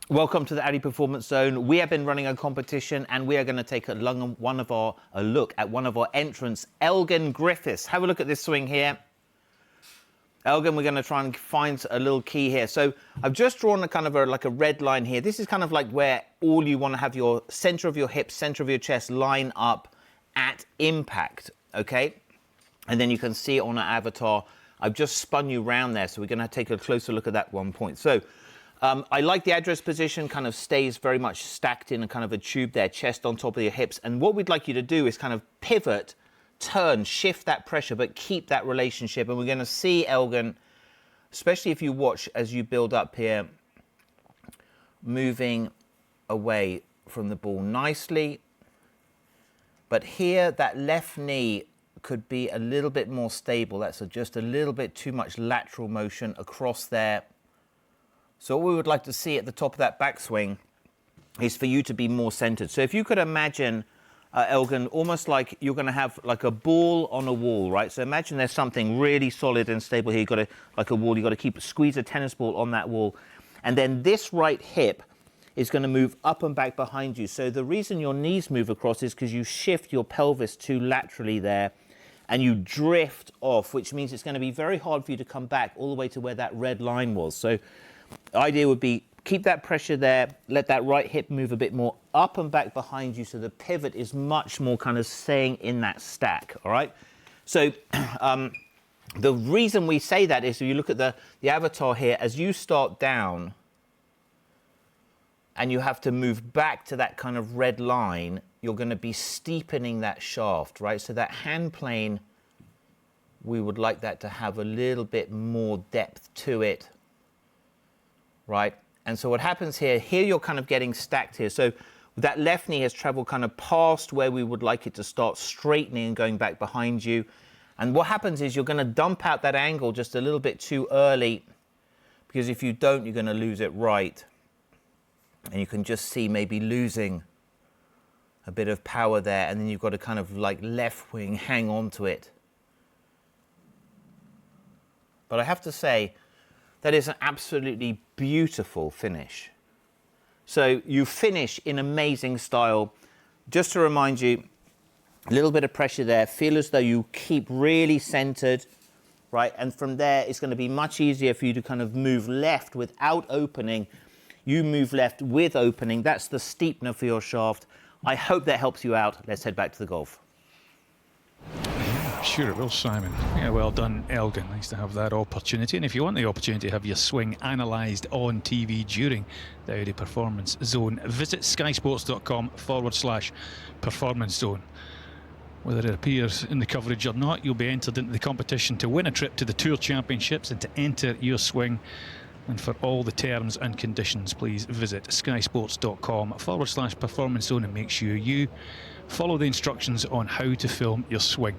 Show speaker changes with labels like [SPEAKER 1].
[SPEAKER 1] Welcome to the Audi Performance Zone. We have been running a competition and we are going to take a look at one of our entrants, Elgan Griffiths. Have a look at this swing here. Elgan, we're going to try and find a little key here. So I've just drawn a kind of like a red line here. This is kind of like where all you want to have your center of your hips, center of your chest line up at impact, okay? And then you can see it on our avatar. I've just spun you around there, so we're going to take a closer look at that one point. So I like the address position, kind of stays very much stacked in a kind of a tube there, chest on top of your hips. And what we'd like you to do is kind of pivot, turn, shift that pressure, but keep that relationship. And we're going to see Elgan, especially if you watch as you build up here, moving away from the ball nicely. But here, that left knee could be a little bit more stable. That's just a little bit too much lateral motion across there. So what we would like to see at the top of that backswing is for you to be more centered. So if you could imagine, Elgan, almost like you're going to have like a ball on a wall, right? So imagine there's something really solid and stable here. You've got like a wall. You've got to squeeze a tennis ball on that wall. And then this right hip is going to move up and back behind you. So the reason your knees move across is because you shift your pelvis too laterally there and you drift off, which means it's going to be very hard for you to come back all the way to where that red line was. So the idea would be keep that pressure there, let that right hip move a bit more up and back behind you so the pivot is much more kind of staying in that stack, all right? So the reason we say that is if you look at the avatar here, as you start down and you have to move back to that kind of red line, you're going to be steepening that shaft, right? So that hand plane, we would like that to have a little bit more depth to it, right? And so what happens here you're kind of getting stacked here. So that left knee has traveled kind of past where we would like it to start straightening and going back behind you. And what happens is you're going to dump out that angle just a little bit too early, because if you don't, you're going to lose it right. And you can just see maybe losing a bit of power there, and then you've got to kind of like left wing hang on to it. But I have to say, that is an absolutely beautiful finish. So you finish in amazing style. Just to remind you, a little bit of pressure there. Feel as though you keep really centered, right? And from there, it's going to be much easier for you to kind of move left without opening. You move left with opening. That's the steepener for your shaft. I hope that helps you out. Let's head back to the golf.
[SPEAKER 2] Sure it will, Simon. Yeah, well done, Elgan. Nice to have that opportunity. And if you want the opportunity to have your swing analysed on TV during the Audi Performance Zone, visit skysports.com/performance zone. Whether it appears in the coverage or not, you'll be entered into the competition to win a trip to the Tour Championships and to enter your swing. And for all the terms and conditions, please visit skysports.com/performance zone and make sure you follow the instructions on how to film your swing.